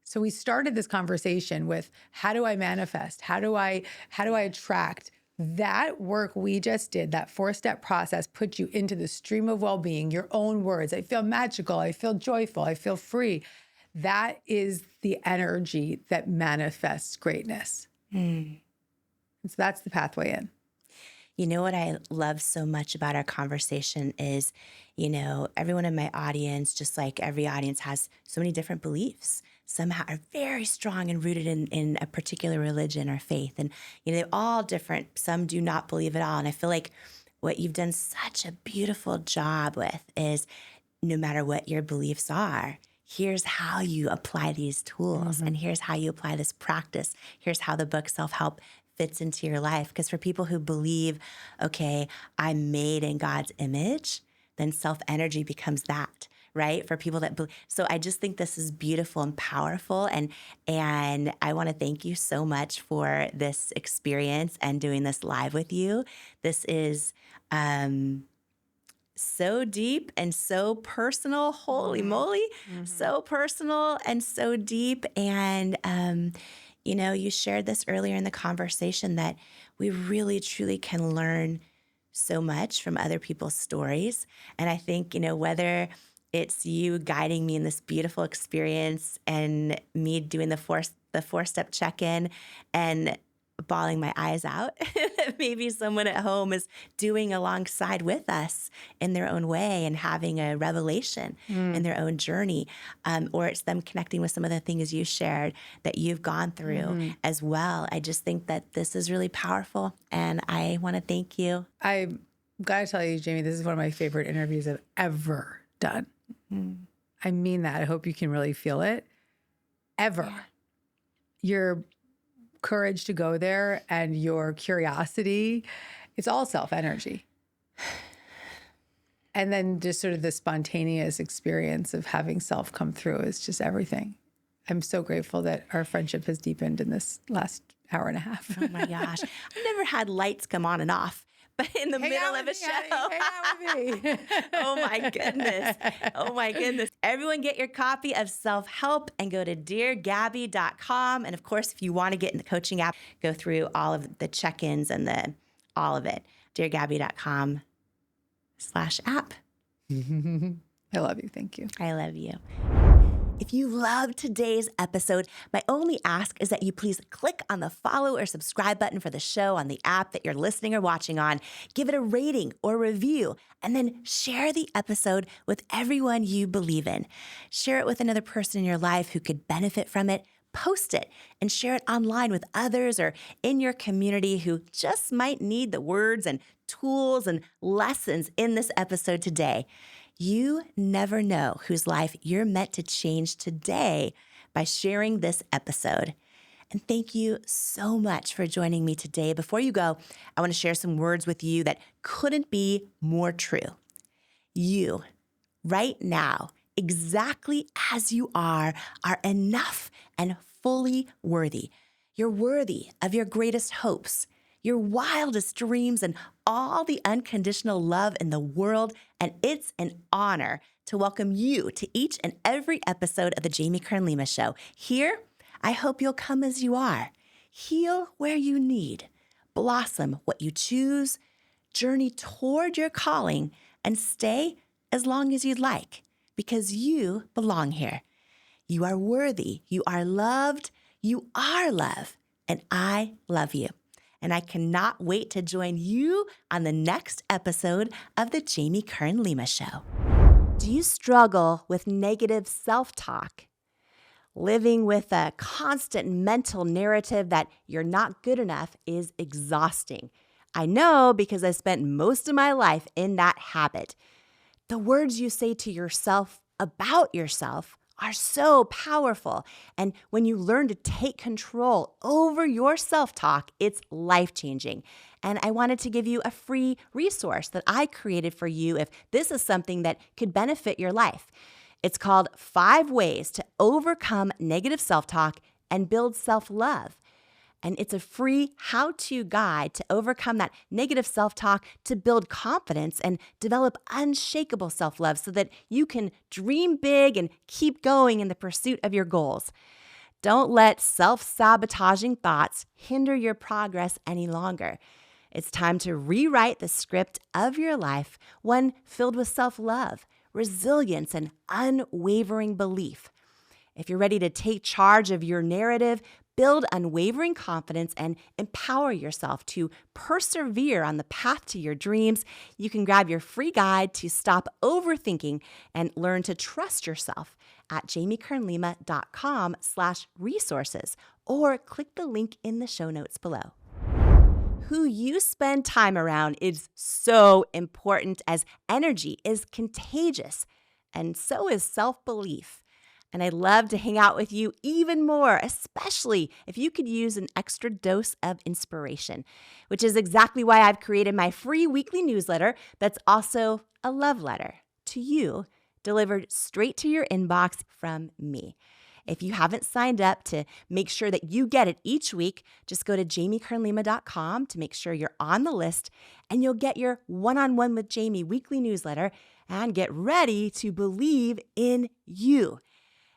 So we started this conversation with, how do I manifest? How do I attract? That work we just did, that 4-step process, put you into the stream of well-being, your own words. I feel magical. I feel joyful. I feel free. That is the energy that manifests greatness. And so that's the pathway in. You know what I love so much about our conversation is, everyone in my audience, just like every audience, has so many different beliefs. Some are very strong and rooted in a particular religion or faith. And, they're all different. Some do not believe at all. And I feel like what you've done such a beautiful job with is, no matter what your beliefs are, here's how you apply these tools. And here's how you apply this practice. Here's how the book Self-Help fits into your life. Because for people who believe, okay, I'm made in God's image, then self-energy becomes that, right? For people that believe. So I just think this is beautiful and powerful. And I want to thank you so much for this experience and doing this live with you. This is so deep and so personal. Holy moly. So personal and so deep. And, you shared this earlier in the conversation that we really, truly can learn so much from other people's stories. And I think, whether it's you guiding me in this beautiful experience and me doing the 4-step check-in and bawling my eyes out, that maybe someone at home is doing alongside with us in their own way and having a revelation in their own journey. Or it's them connecting with some of the things you shared that you've gone through as well. I just think that this is really powerful, and I want to thank you. I've got to tell you, Jamie, this is one of my favorite interviews I've ever done. I mean that. I hope you can really feel it. Ever. Yeah. Your courage to go there and your curiosity, it's all self-energy. And then just sort of the spontaneous experience of having self come through is just everything. I'm so grateful that our friendship has deepened in this last hour and a half. Oh my gosh. I've never had lights come on and off, but in the middle of a show. Hang out with me. Oh my goodness. Oh my goodness. Everyone get your copy of Self-Help and go to deargabby.com. And of course, if you want to get in the coaching app, go through all of the check-ins and all of it. deargabby.com/app. I love you. Thank you. I love you. If you loved today's episode, my only ask is that you please click on the follow or subscribe button for the show on the app that you're listening or watching on. Give it a rating or review, and then share the episode with everyone you believe in. Share it with another person in your life who could benefit from it. Post it and share it online with others or in your community who just might need the words and tools and lessons in this episode today. You never know whose life you're meant to change today by sharing this episode. And thank you so much for joining me today. Before you go, I want to share some words with you that couldn't be more true. You, right now, exactly as you are enough and fully worthy. You're worthy of your greatest hopes, your wildest dreams, and all the unconditional love in the world. And it's an honor to welcome you to each and every episode of the Jamie Kern Lima Show. Here, I hope you'll come as you are. Heal where you need. Blossom what you choose. Journey toward your calling and stay as long as you'd like, because you belong here. You are worthy. You are loved. You are love. And I love you. And I cannot wait to join you on the next episode of the Jamie Kern Lima Show. Do you struggle with negative self-talk? Living with a constant mental narrative that you're not good enough is exhausting. I know, because I spent most of my life in that habit. The words you say to yourself about yourself are so powerful. And when you learn to take control over your self-talk, it's life-changing. And I wanted to give you a free resource that I created for you if this is something that could benefit your life. It's called 5 Ways to Overcome Negative Self-Talk and Build Self-Love. And it's a free how-to guide to overcome that negative self-talk, to build confidence and develop unshakable self-love so that you can dream big and keep going in the pursuit of your goals. Don't let self-sabotaging thoughts hinder your progress any longer. It's time to rewrite the script of your life, one filled with self-love, resilience, and unwavering belief. If you're ready to take charge of your narrative, build unwavering confidence, and empower yourself to persevere on the path to your dreams, you can grab your free guide to stop overthinking and learn to trust yourself at jamiekernlima.com/resources, or click the link in the show notes below. Who you spend time around is so important, as energy is contagious, and so is self-belief. And I'd love to hang out with you even more, especially if you could use an extra dose of inspiration, which is exactly why I've created my free weekly newsletter that's also a love letter to you, delivered straight to your inbox from me. If you haven't signed up to make sure that you get it each week, just go to jamiekernlima.com to make sure you're on the list, and you'll get your One-on-One with Jamie weekly newsletter and get ready to believe in you.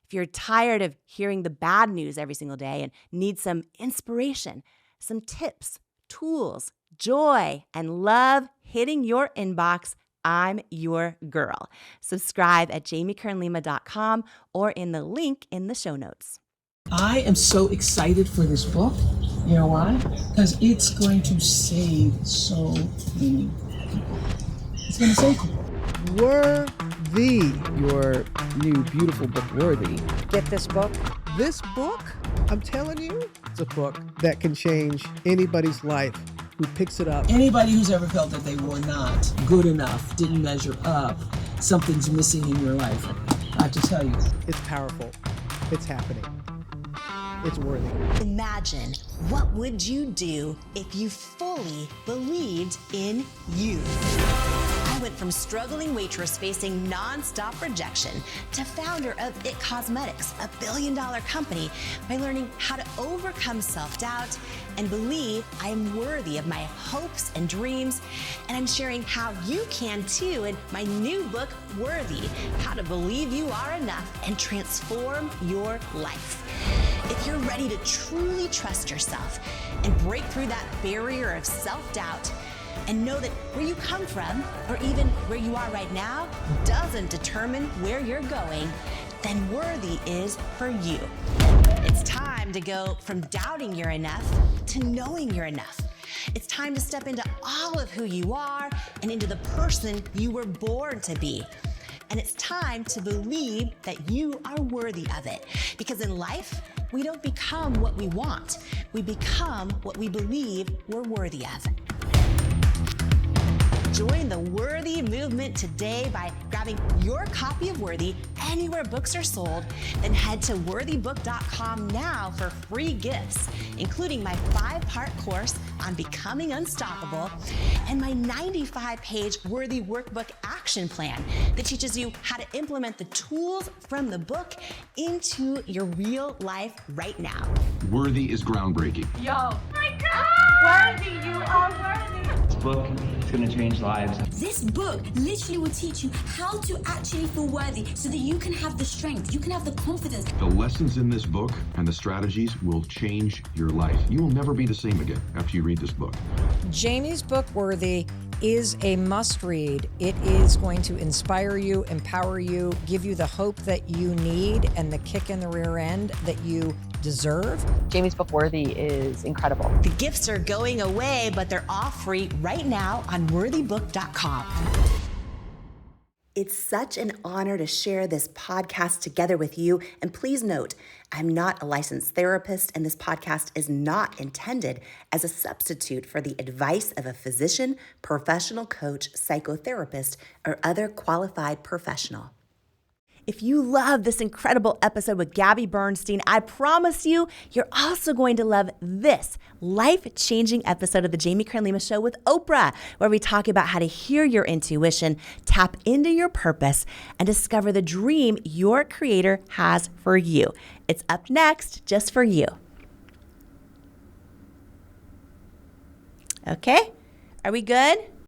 If you're tired of hearing the bad news every single day and need some inspiration, some tips, tools, joy, and love hitting your inbox, I'm your girl. Subscribe at jamiekernlima.com or in the link in the show notes. I am so excited for this book. You know why? Because it's going to save so many people. It's going to save people. Worthy, your new beautiful book, Worthy. Get this book. This book, I'm telling you, it's a book that can change anybody's life who picks it up. Anybody who's ever felt that they were not good enough, didn't measure up, something's missing in your life, I have to tell you, it's powerful. It's happening. It's worthy. Imagine, what would you do if you fully believed in you? I went from struggling waitress facing nonstop rejection to founder of IT Cosmetics, a billion-dollar company, by learning how to overcome self-doubt and believe I am worthy of my hopes and dreams. And I'm sharing how you can too in my new book, Worthy, How to Believe You Are Enough and Transform Your Life. If you're ready to truly trust yourself and break through that barrier of self-doubt, and know that where you come from, or even where you are right now, doesn't determine where you're going, then Worthy is for you. It's time to go from doubting you're enough to knowing you're enough. It's time to step into all of who you are and into the person you were born to be. And it's time to believe that you are worthy of it. Because in life, we don't become what we want. We become what we believe we're worthy of. Join the Worthy movement today by grabbing your copy of Worthy anywhere books are sold. Then head to worthybook.com now for free gifts, including my 5-part course on becoming unstoppable and my 95-page Worthy Workbook action plan that teaches you how to implement the tools from the book into your real life right now. Worthy is groundbreaking. Yo, my God! Worthy, you are worthy. This book is going to change lives. This book literally will teach you how to actually feel worthy so that you can have the strength, you can have the confidence. The lessons in this book and the strategies will change your life. You will never be the same again after you read this book. Jamie's book, Worthy, is a must read. It is going to inspire you, empower you, give you the hope that you need and the kick in the rear end that you deserve. Jamie's book, Worthy, is incredible. The gifts are going away, but they're all free right now on worthybook.com. It's such an honor to share this podcast together with you. And please note, I'm not a licensed therapist, and this podcast is not intended as a substitute for the advice of a physician, professional coach, psychotherapist, or other qualified professional. If you love this incredible episode with Gabby Bernstein, I promise you, you're also going to love this life-changing episode of the Jamie Kern Lima Show with Oprah, where we talk about how to hear your intuition, tap into your purpose, and discover the dream your creator has for you. It's up next, just for you. Okay, are we good?